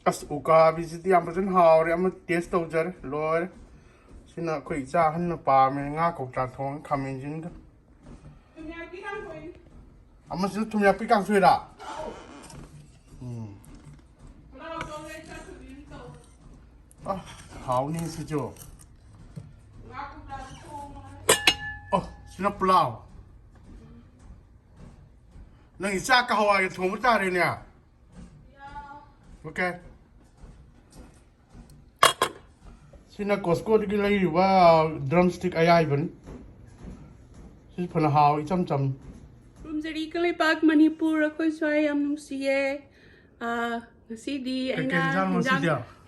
Ukabi siya ang pasan haore ang test daw dyan lor sina ko isahan na pa may nga ko thong kamin jin ka Thumyakpi kangsoi. ang sina thumyakpi kangsoi da Kalau thonge sa tuwin to. hao ni si jo Aku dah thong. sina pulao nang isa ka hawaii thong mo ta rin niya okay sina Costco di lay wa drumstick ayay ban si phana haw cham cham Rumzari kalay pag Manipur ako soy am nusiye ngasi ay na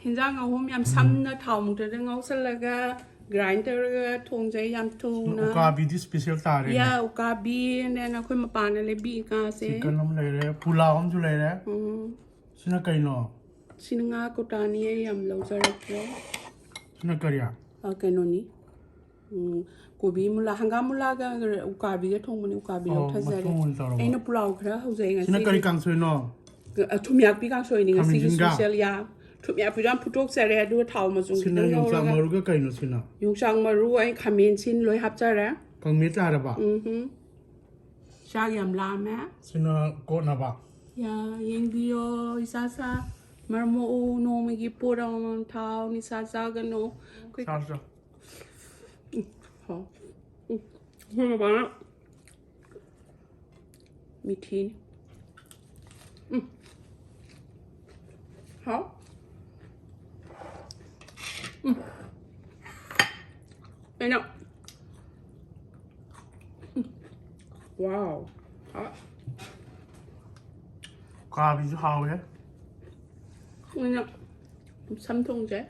hinjang ahom yam samna thawm te ngau salaga grinder ga thongjai yam thuna Ukabi di special ta rin ya ukabi ne na khoi mapan le bi ka se chicken nam lay re pulao am chu lay re sina kai no sinanga ko tani yam lo jarak sina kariya kano ni kobi mula hangam mula ga ukabi ga thong mani ukabi lo thazare aina pulao khra haujai nga sina kari kangsoi no thumyakpi kangsoi ni nga si special ya thumyakpi ram putok sare adu thaw ma jung sina yongsa maru ga kai no sina yongchang maru ai khamen sin loi hap jara kang me ta ra ba sha yam la ma sina ko na ba ya yeng bio isa sa marmo no mi gi porang thaw ni sa ga no sa sa好，看了完了，米提，好，哎呀，哇哦，好， Ukabi ju haw he 哎呀，三通姐。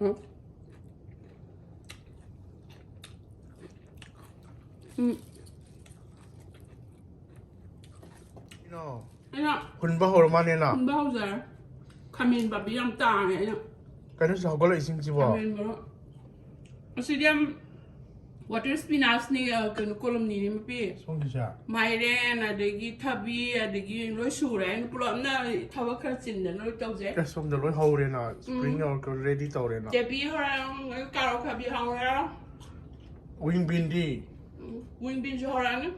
好，no 哎呀， kun ba hor ma ne na 唔包着，看面把比较大哎呀。 kan sa ko lai sim ji ba Australian water spinach ni kan kolom ni ni mapi song ji ja mairen adagi thabi adagi loi suren pulom na thawa khar chin na loi tau je ka som de loi haw re na spring or ko ready taw re na je bi horang karo khabi hang ra wing bin di wing bin horang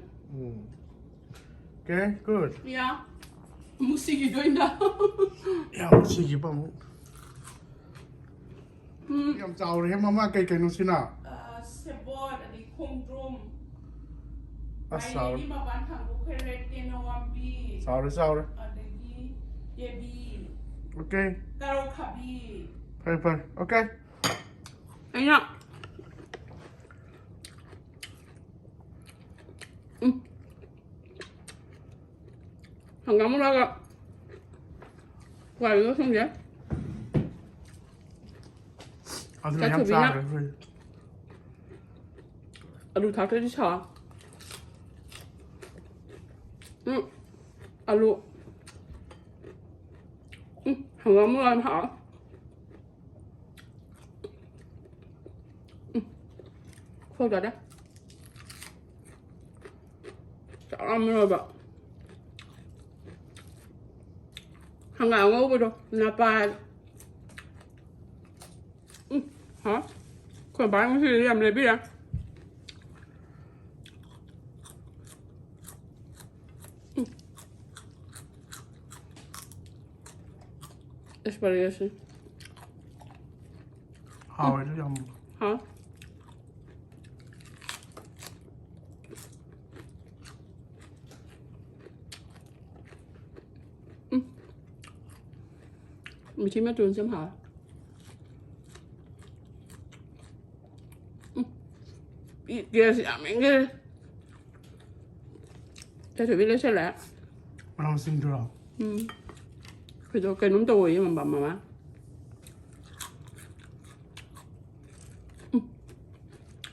okay good ya musiki doinda ya si gi ba mu yam chaw re mama kai kai no sina sebot adi khongdrum asal ni ma ban thang ko khret ke no ambi saw re adagi je bi okay karo khabi pai okay哎呀，hanggang mo lang ako. Wala ko siyang dyan. ano yam sa re Alu thảo thế đi chả. Alu. Hanggang mo lang hả? Khô rồi đấy. Chả làm nữa bà. Hanggang ngô rồi. Napa. Hả? Còn bán cái gì làm lấy biết à? Espalhei haw re yam hả? Mình chỉ mấy tuần xem hả? Kia gì à mình kia. Cho thử biết lấy xe lẹ. ma nam sim dra 그래도 그 놈도 오이만 봐마마.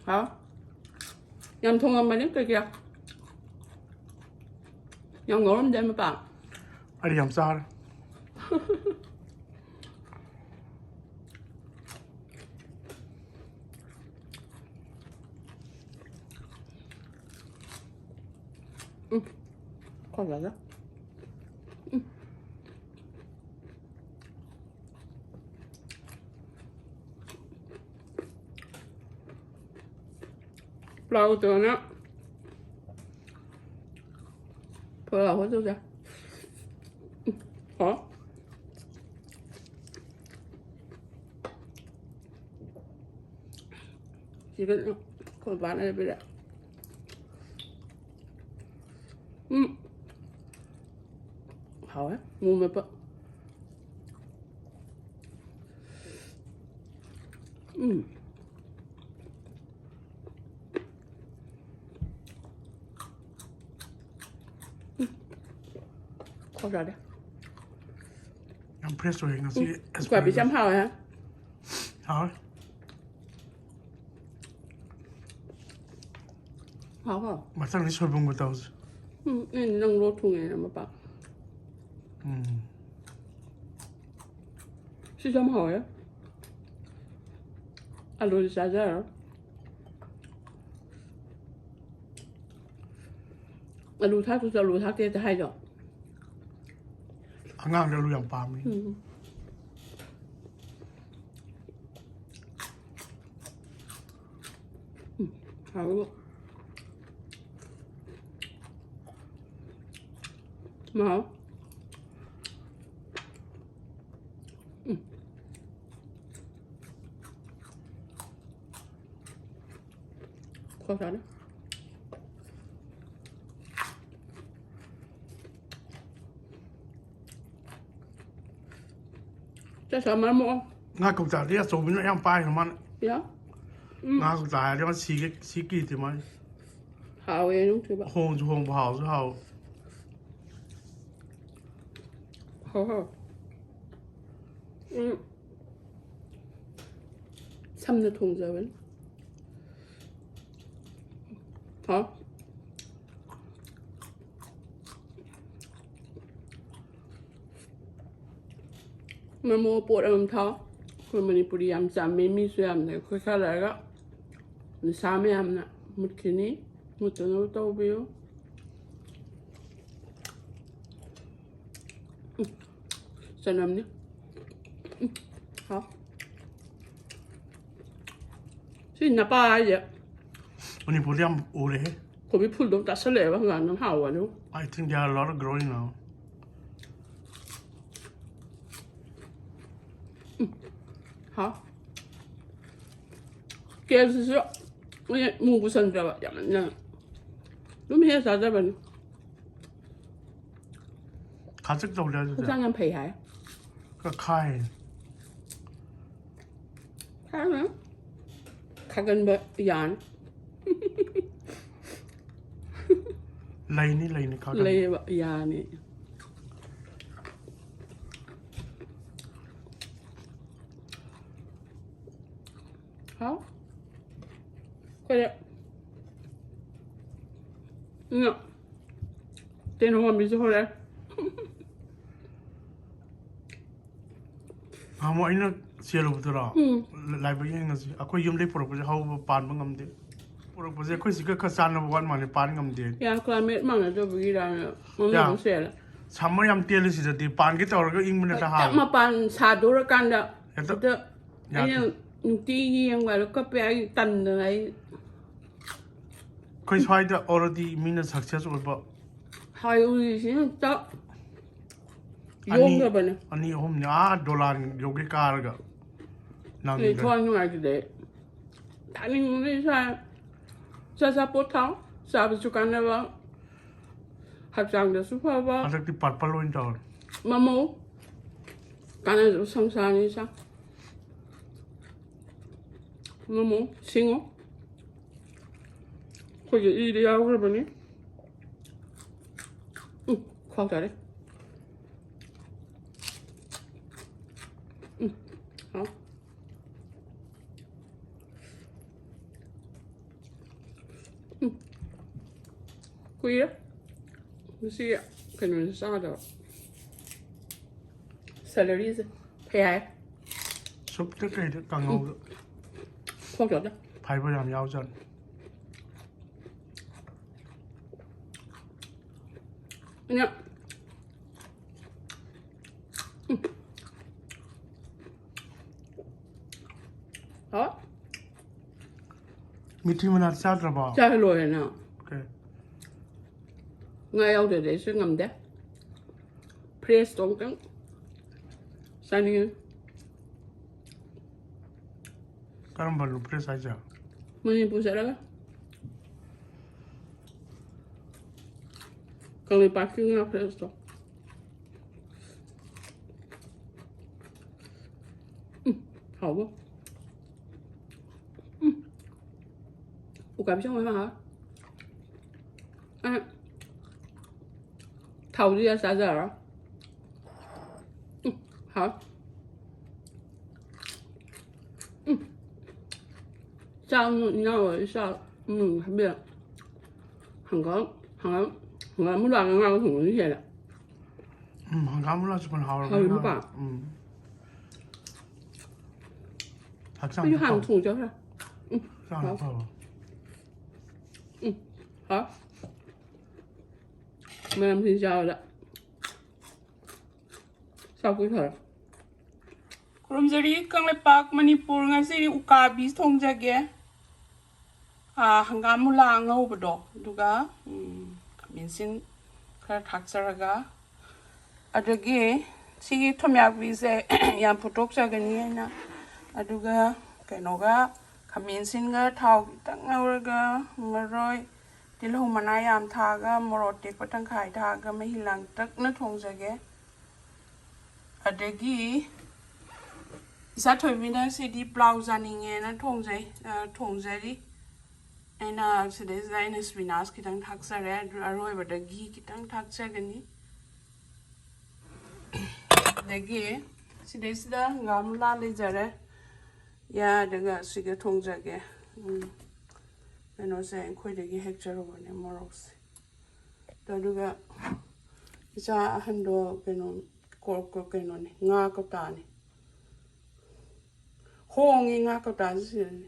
hả? Nhâm thun ông bên kia kìa. Nhâm ngủ lắm đêm mà bạn. ari yam sa re còn là đó lâu từ nó thôi là hết rồi ra khó chỉ cần còn bán này bây giờ Haore mua mà bự không ra đấy Ang preso yung nasi quả bị chăm hào hả Haore hào hào Matang ni sorbong ko tawag nên nâng lô thùng này là mà bảo si chăm hào á alo đi xa ra alo thác tôi alo thác kia hay rồi Ang ang dalu yang pami hào luôn mà không sao đấy chắc sao mà mua Nga kung ta dia so bin yang pai naman dạ Nga kung ta dia man siki ti mai hào ấy đúng chưa bạn hong hao hao hào xăm được thùng giờ vẫn hả mà mua bột âm tháoคือManipuri amจำไม่มีส่วนเลยคือแค่อะไรก็มันสามยามน่ะหมดคืนนี้หมดตัวโน้ตตัวบิวสนามเนี่ยครับสิ่งน่าป้าเยอะ Oni po diam ure he ผมไปพูดตรงตัดเสลว่างานน้ำห่าวอ่ะนุ I think there are a lot of growing now 好，这是说，我也木不生着吧，要么那，你们现在啥子吧？ 가득 돌려 我这样陪还， 그 카이 看呢，看跟不样， 라인이 가득 累吧样呢。好，快点，电话没之后嘞， 아뭐 이나 시엘로부터라 라이브 여행하지 아코 юм데 프로포즈 하우 반 방감데 프로포즈 코 시가 카산나 원 마네 반 감데 呀，克拉梅忙了就不给他了，我们不写了。 참머얌 띠엘리시데 반게 떠르고 잉문에 다 จับ 하 มาปันชาดูรกันเด้อ เดี๋ยว เด้อไอ้เนี่ยหนูตียังไงแล้วก็ไปไอ้ตันอะไร 거의 사이드 already 미는 successful 봐 หายอุ้ยสิเจ้าโยงกับมัน 아니 홈냐 돌란 여기 까르가 นี่ 낭 ทอนยังไงกันเด้ท่านี่ไม่ใช่ซาปวดท้องซาไปจุกันนะวะหัดจังเดี๋ยวสุภาพว่า 아삭디 빨빨로인 줄 มาโมกันอะไรสังสารนี่ซะมาโมสิงห์คุยกับอีเดียวกันแบบนี้เข้าใจเลย好คุยแล้วดูสิอ่ะกันมันซาดอ่ะ salaries พยาย 숲도 그래 강하고 พวกจอดจ้ะ 발버람 야우전 그냥 어? 미티 문화 싸들어봐. 잘로해나. 그래. ngay đâu để sẽ ngầm đấy press tốn trắng sao đi 그런 발로 프레스 하자. mình bù sẽ đó còn đi bắt cái ngọc press đó hảo không Ukabi trong mà hả à thầu đi ra giờ đó hả sao nhau rồi sao không biết hàng muốn đoàn ngang thùng như vậy là 한가물라 주면 하울. 하울 먹어. 학상. cái hàng thùng cho ra hả mẹ làm thì sao đó sao cái thời 그럼 저리 강래박 Manipur ngasi Ukabi thonge 한가물라 ngau버도 누가 민신 khar thakcharaga adagi sigi Thumyakpi se yan putok sagani na aduga kainoga kaminsinga thau tangauraga ngaroi tilhu manayam thaga morote patang khai thaga mahilang tak na thongjage adagi isa thoimina se di blouse aninge na thongjari aina sede zaina spinas kitang thaksare aroi badagi kitang thaksagani dagi sida ngamla lejare ya daga siga thongjage kano se khoi dagi hectare bane morokse daduga isa hando kano ko kano ni nga ko tani hongi nga ko tani sini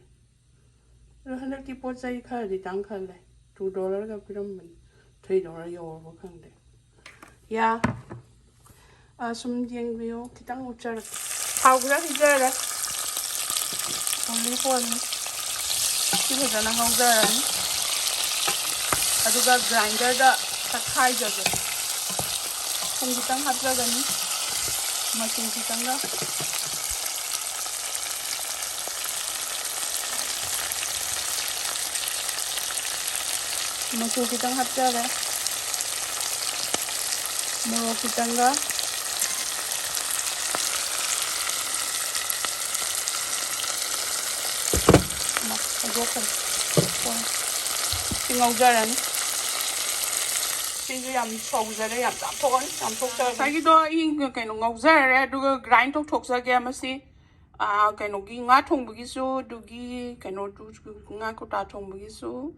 hana ti pot sai kha di tang kha le $2 ga piram man $3 yo bo khang de ya sum dieng bio kitang uchar hau gra hi jara only for me ti ho jana hau jara ni aduga grinder da takhai jaga sum kitang hap jaga ni machine kitang ga masu kitang hapjare moro kitanga adokan ngawjara ni sinju yam chawjare yam thokon yam thokja sagi do ing kaino ngawjare duga grind thoksa ge amasi kaino gi nga thongbugi su dugi kaino du nga ko ta thongbugi su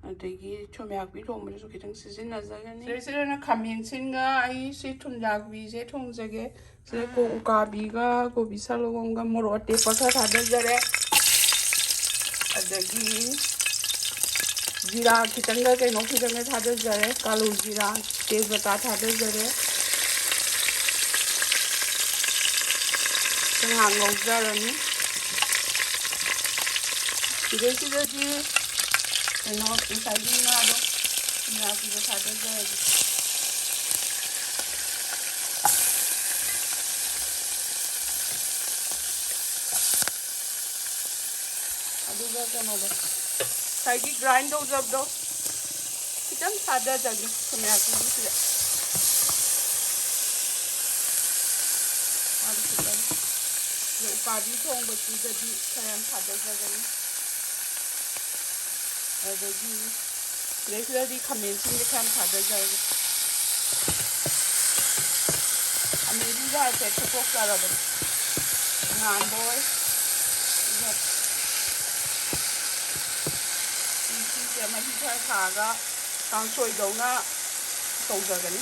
adagi Thumyakpi thongbugi su kitang sizinajagani sirena khaminsinga ai si Thumyakpi je thongjage se ko Ukabi ga ko bisalogomga morote pakha thadajare adagi jira kitanga kaino kitanga thadajare kalu jira tejpata thadajare hang ngawjarani sidedi kaino isaidi na do Thumyakpi ga thadajare aduga kano do saigi grind ho jab do kitang thadajage Thumyakpi sida Ukabi thongba chudadi khayan thadajagani adagi regularly khaminsin de khayan thadajage amiri ga te thok karaba ngan boy ini ma hi thaga kangsoi dona tawjagani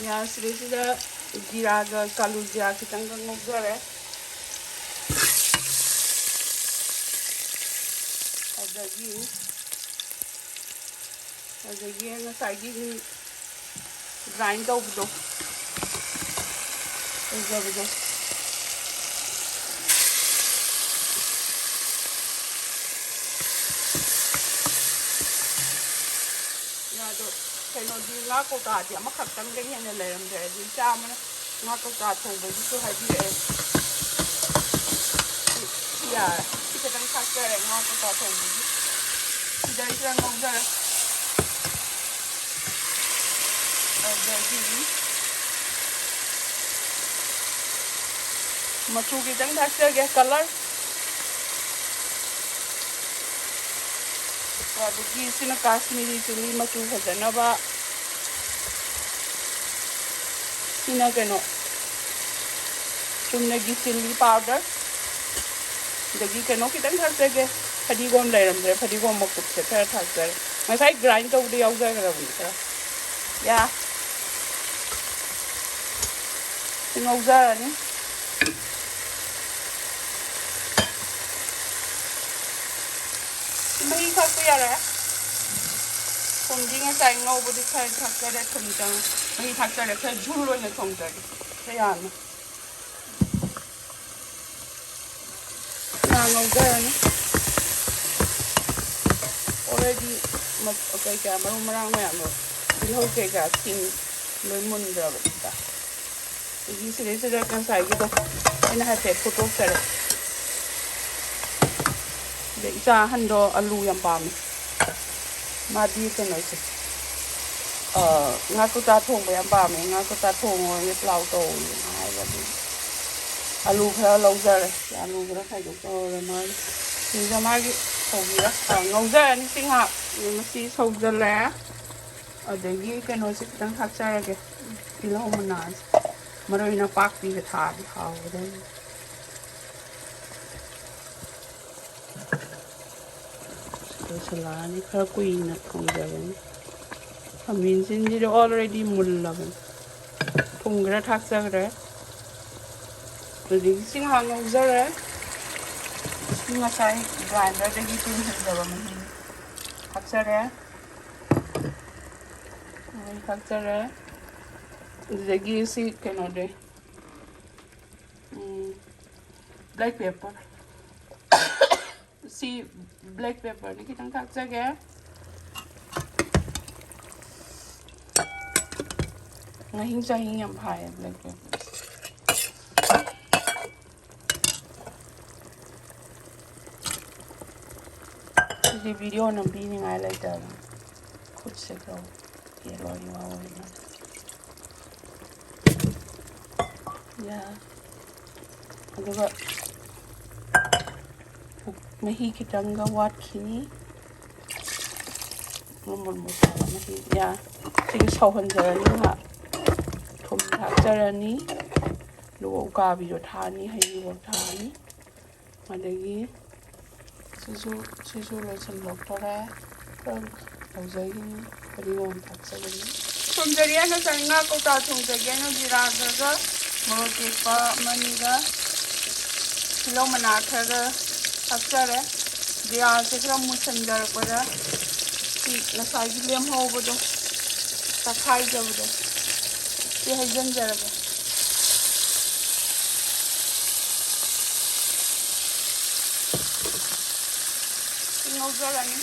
ya sida jira ga kalu jira kitang ngawjare ꯑꯗꯒꯤ ꯉꯁꯥꯏꯒꯤ grind ꯇꯧꯕꯗꯣ ꯇꯧꯖꯕꯗꯣ ꯉꯥꯗꯣ ꯀꯩꯅꯣꯗꯤ ꯉꯥ ꯀꯧꯇꯥꯗꯤ ꯑꯃꯈꯛꯇꯪꯗꯒꯤ ꯍꯦꯟꯅ ꯂꯩꯔꯝꯗ꯭ꯔꯦ ꯑꯗꯨ ꯏꯆꯥ ꯑꯃꯅ ꯉꯥ ꯀꯧꯇꯥ ꯊꯣꯡꯕꯒꯤꯁꯨ ꯍꯥꯏꯕꯤꯔꯛꯑꯦ ꯁꯤ ꯌꯥꯔꯦ ꯁꯤ ꯈꯤꯇꯪ ꯊꯥꯛꯆꯔꯦ ꯉꯥ ꯀꯧꯇꯥ ꯊꯣꯡꯕꯒꯤ ꯁꯤꯗꯩꯁꯤꯗ ꯉꯧꯖꯔꯦ ꯑꯗꯒꯤ ꯃꯆꯨ khitang thakjage color ꯑꯗꯒꯤ ꯁꯤꯅ ꯀꯥꯁꯃꯤꯔꯤ ꯆꯤꯂꯤ ꯃꯆꯨ ꯐꯖꯅꯕ ꯁꯤꯅ ꯀꯩꯅꯣ ꯆꯨꯝꯅꯒꯤ ꯆꯤꯂꯤ ꯄꯥꯎꯗꯔ ꯑꯗꯒꯤ ꯀꯩꯅꯣ khitang thakjage ꯐꯗꯤꯒꯣꯝ ꯂꯩꯔꯝꯗ꯭ꯔꯦ ꯐꯗꯤꯒꯣꯝ ꯃꯀꯨꯞꯁꯦ ꯈꯔ ꯊꯥꯛꯆꯔꯦ ꯉꯁꯥꯏ ꯒ꯭ꯔꯥꯏꯟ ꯇꯧꯕꯗ ꯌꯥꯎꯖꯈ꯭ꯔꯕꯅꯤ ꯈꯔ ꯌꯥ ꯉꯧꯖꯔꯅꯤ ꯃꯍꯤ ꯊꯥꯛꯄ ꯌꯥꯔꯦ ꯊꯨꯝꯗꯤ ꯉꯁꯥꯏ ꯉꯧꯕꯗꯤ ꯈꯔ ꯊꯥꯛꯆꯔꯦ ꯊꯨꯝꯗꯪ ꯃꯍꯤ ꯊꯥꯛꯆꯔꯦ ꯈꯔ झूल ꯑꯣꯏꯅ ꯊꯣꯡꯖꯔꯦ ꯈꯔ ꯌꯥꯝꯅ ngꯧꯖꯔꯅꯤ already kaya marong marang mayamno ilhaw kaya ting loy mundrabita igi sire kansai gido ina hate photo sare de isa hando alu yam pami madi kano se nga ko ta thong ba yam pami nga ko ta thong ngi plau to hai ba di alu khara lawjare alu khara khai do to ma ni jamagi ꯊꯧꯕꯤꯔ ꯉꯧꯖꯔꯅꯤ ꯁꯤ ꯉꯥꯛ ꯃꯁꯤ ꯁꯧꯖꯜꯂꯦ ꯑꯗꯒꯤ ꯀꯩꯅꯣꯁꯤ ꯈꯤꯇꯪ ꯊꯥꯛꯆꯔꯒꯦ ꯇꯤꯜꯍꯧ ꯃꯅꯥꯁꯦ ꯃꯔꯣꯏ ꯅꯄꯥꯛꯄꯤꯒ ꯊꯥꯛꯑꯗꯤ ꯍꯥꯎꯒꯗꯕꯅꯤ ꯂꯣꯏꯁꯤꯜꯂꯛꯑꯅꯤ ꯈꯔ ꯀꯨꯏꯅ ꯊꯣꯡꯖꯕꯅꯤ ꯈꯥꯃꯦꯟꯁꯤꯟꯁꯤꯗꯤ ꯑꯣꯜꯔꯦꯗꯤ ꯃꯨꯜꯂꯕꯅꯤ ꯊꯨꯝ ꯈꯔ ꯊꯥꯛꯆꯈ꯭ꯔꯦ ꯑꯗꯒꯤ ꯁꯤ ꯉꯥꯛ ꯉꯧꯖꯔꯦ ngасai grinder dagi tinjaba mahi hakchare dagi si keno de black pepper si black pepper ni kitang hakchage ngahing chahing yam phai black pepper the video on being I like that could say go yellow you are yeah aduga mahi kitanga wat khini normal masala mahi yeah sing sohan jarani ha thum thak jarani lo ukabi jo thani hayi bo thani madagi sisu loisalloktore ꯍꯧꯖꯒꯤ ꯐꯗꯤꯒꯣꯝ ꯊꯥꯛꯆꯒꯅꯤ ꯊꯣꯡꯖꯔꯤ ꯉꯁꯥꯏ ꯉꯥ ꯀꯧꯇꯥ ꯊꯣꯡꯖꯒꯦ ꯖꯤꯔꯥꯒ ꯃꯣꯔꯣꯛ ꯇꯦꯛꯄ ꯑꯃꯅꯤꯒ ꯇꯤꯜꯍꯧ ꯃꯅꯥ ꯈꯔꯒ ꯊꯥꯛꯆꯔꯦ ꯖꯤꯔꯥꯁꯦ ꯈꯔ ꯃꯨꯟꯁꯤꯟꯖꯔꯛꯄꯗ ꯁꯤ ꯉꯁꯥꯏꯒꯤ ꯂꯦꯝꯍꯧꯕꯗꯣ ꯇꯛꯈꯥꯏꯖꯕꯗꯣ ꯁꯤ ꯍꯩꯖꯤꯟꯖꯔꯒꯦ ngꯧꯖꯔꯅꯤ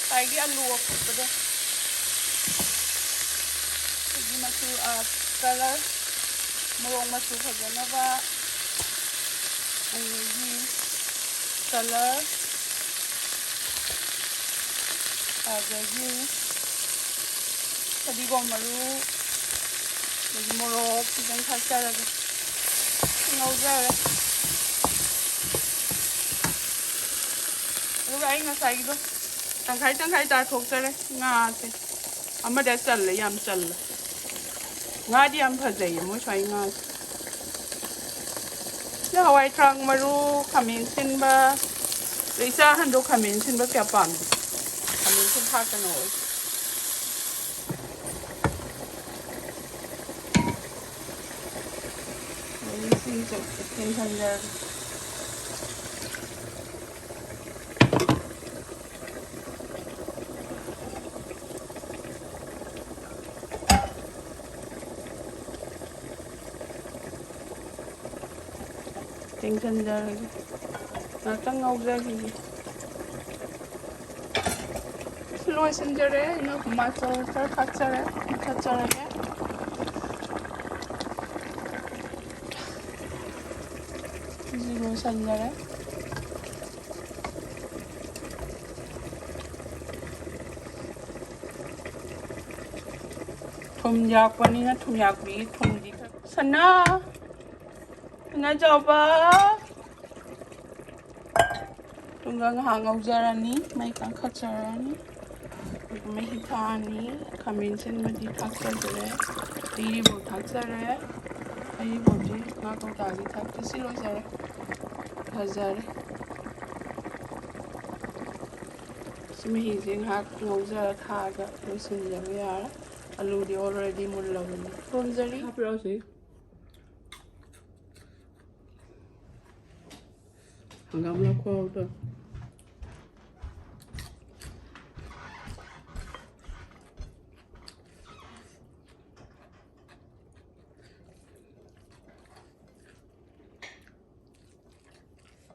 ꯉꯁꯥꯏꯒꯤ ꯑꯂꯨ ꯑꯐꯨꯠꯄꯗꯣ ꯁꯤꯒꯤ ꯃꯆꯨ ꯀꯂꯔ ꯃꯣꯔꯣꯛ ꯃꯆꯨ ꯐꯖꯅꯕ ꯑꯗꯒꯤ ꯀꯂꯔ ꯑꯗꯒꯤ ꯐꯗꯤꯒꯣꯝ ꯃꯔꯨ ꯑꯗꯒꯤ ꯃꯣꯔꯣꯛ ꯈꯤꯇꯪ ꯊꯥꯛꯆꯔꯒꯦ ꯉꯧꯖꯔꯦ ꯑꯗꯨꯒ ꯑꯩ ꯉꯁꯥꯏꯒꯤꯗꯣ ꯇꯪꯈꯥꯏ ꯇꯥꯊꯣꯛꯆꯔꯦ ꯉꯥꯁꯦ ꯑꯃꯗ ꯆꯜꯂꯦ ꯌꯥꯝ ꯆꯜꯂꯦ ꯉꯥꯗꯤ ꯌꯥꯝ ꯐꯖꯩꯌꯦ ꯃꯣꯏ ꯁ꯭ꯋꯥꯏ ꯉꯥꯁꯦ ꯁꯤ ꯍꯋꯥꯏ ꯊꯔꯥꯛ ꯃꯔꯨ ꯈꯥꯃꯦꯟ ꯁꯤꯟꯕ ꯏꯆꯥ ꯍꯟꯗꯣ ꯈꯥꯃꯦꯟ ꯁꯤꯟꯕ ꯀꯌꯥ ꯄꯥꯝꯗꯦ ꯈꯥꯃꯦꯟ ꯁꯤꯟ ꯊꯥꯛꯀꯅꯣ 괜찮냐? 괜찮냐? 나랑 나오자기. 슬로우 신절에 이거 그만서 잘 같이래, 같이래. 슬로우 신절에. Thumyakpi thumyakpi thumdi sana jawab tunggang hangau jarani mai kang khajarani mai hitani kaminsen madi thakjare diri bo thakjare ai boji na ko tagi thakti silo jare khajare simi hijing hak ngauja khaga losin jare yara alu di already mullavani tonjari happy hangam la ko to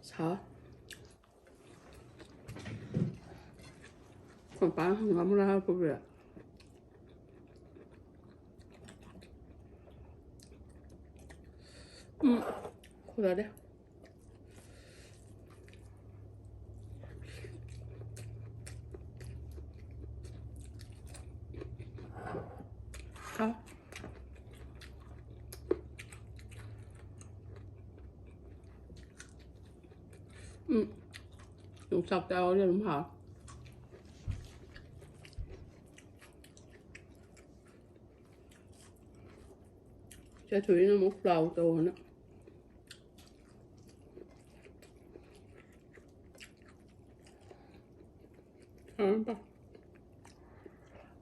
sa ko pa hangam la ko be 고라래. 가. Dùng sọc tao cho đúng hả? Cho thủy nó một lầu tù nữa.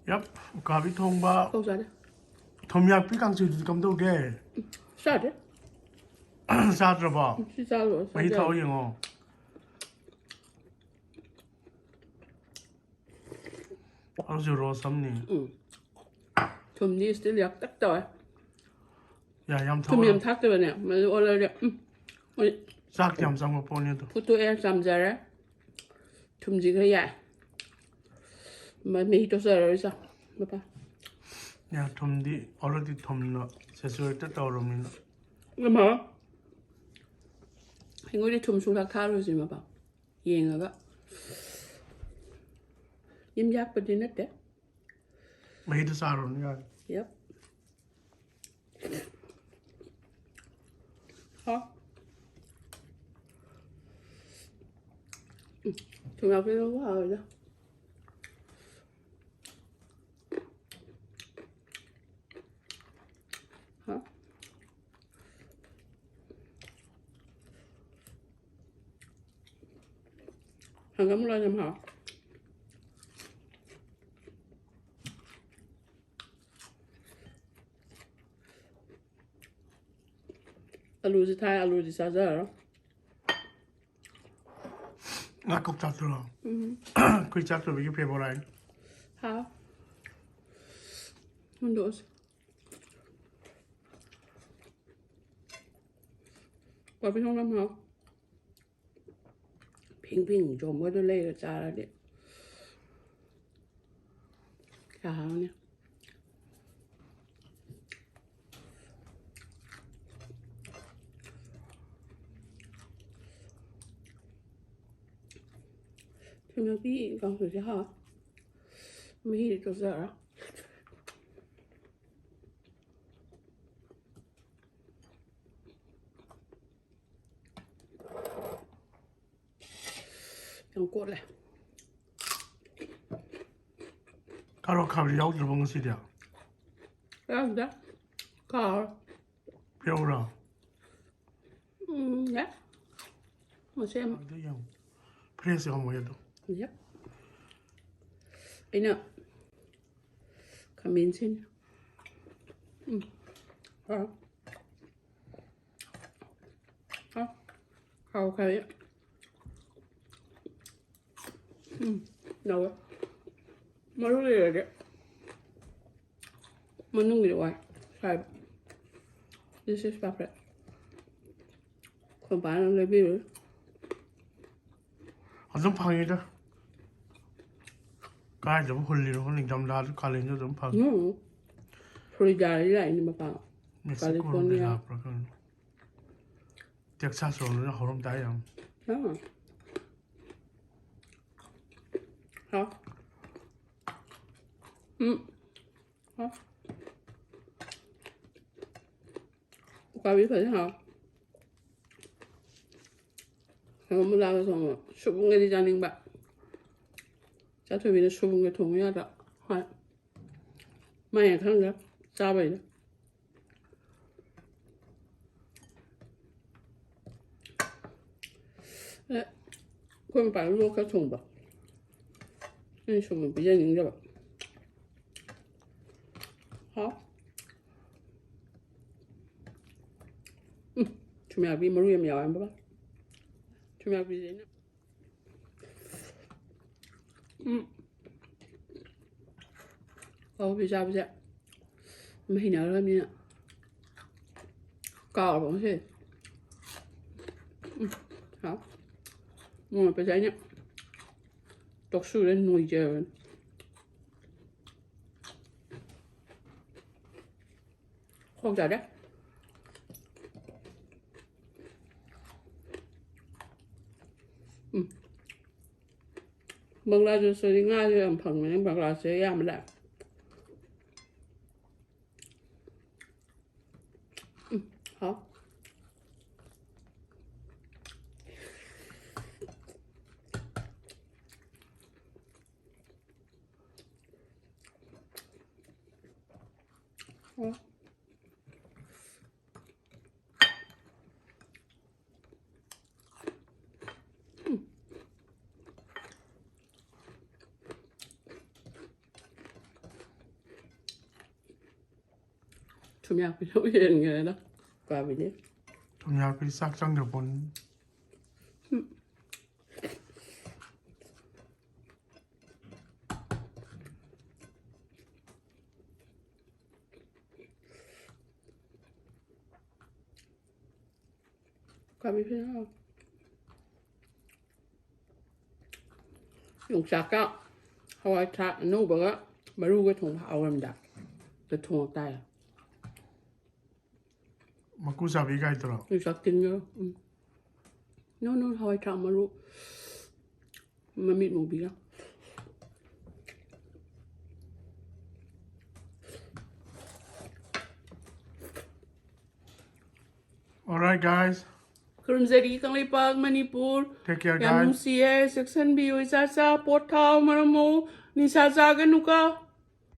Yep, ukabi thongba. Không sao đấy. Thumyakpi kangsoi kam do ge. Sao đấy? Sa tra ba. Sao rồi? Mai thao yin o. Ao ju ro sam ni. Thum ni still yak tak rồi. Ya yam thao. Thum yam thak rồi nè, mà already. Sak yam sam ko pon ni to. Photo air samjare. Thum ji cái ya. Mà mi to sa rồi sao? Bapa. Ya thum di already thum no. Se so ta taw ro min. Làm hả? Hình như đi thum xuống thác rồi gì mà bảo. Yên rồi đó. Im giác bên trên đất đấy. Mai ta sa ro ni ya. Yep. Hả? Chúng ta phải nấu quá rồi đó. Hả? Thằng cắm lên em hả? Alu gì thay, alu gì sao giờ đó? Nga kok chat ro. Kui chat ro bi pe bo lai. Hả? Không đổ. Qua bên trong năm hả? Ping cho mỗi đứa lấy ra ra đi. Cả hàng nè. Thumyakpi còn thử chứ hả? Mấy đi cho giờ đó. Trong cốt này. Karo kabi yaw ro bang si dia. Đó đó. Có. Pyo ra. Dạ. Mà xem. De yaw. Press yo mo yedo. Yep. Ina. Come in sin. Okay. No. Maruli. Manungi why? Five. This is perfect. Combine on the bill. 좀 방이다. 가야 좀 홀리로 홀링 담다 갈린도 좀 방. Florida ini bapak. California. Texas orang orang dayang. Hả? Hả? Ukabi phải hả? Không làm cái xong rồi, sụp cái đi ra nên bạn. Chắc thôi vì nó sụp cái thùng nhá đó. Hả? Mày thằng đó, sao vậy đó? Đấy, con bạn luôn cái thùng bảo. Nên sụp mình bây giờ nhìn ra bảo. Hả? Thumyakpi maru em yaw em baba. Thumyakpi gì nữa? Bây giờ mình nhớ làm gì nè? Cào bóng gì? Hả? Ngồi bây giờ nhá. Đọc书lên nuôi chơi. Không trả đấy. Bằng là cho sợi nga cho làm phần này bằng là sẽ làm lại. Hả? Thumyakpi nấu gì người đó và vì thế Thumyakpi 싹 장려 본. Ukabi thế nào? Dùng sạc á, Hawaii thạc nấu bữa á, mà ru cái thùng hào làm đặc, cái thùng tay. Mooli+Ukabi가 있더라. Sạc tin nhớ. No, Hawaii thạc mà ru, mà mịn một bí á. Alright guys. Kung zari kang lipag Manipur. Take care Yang guys. siya section biyo isa sa potaw maramo ni sa ganuka.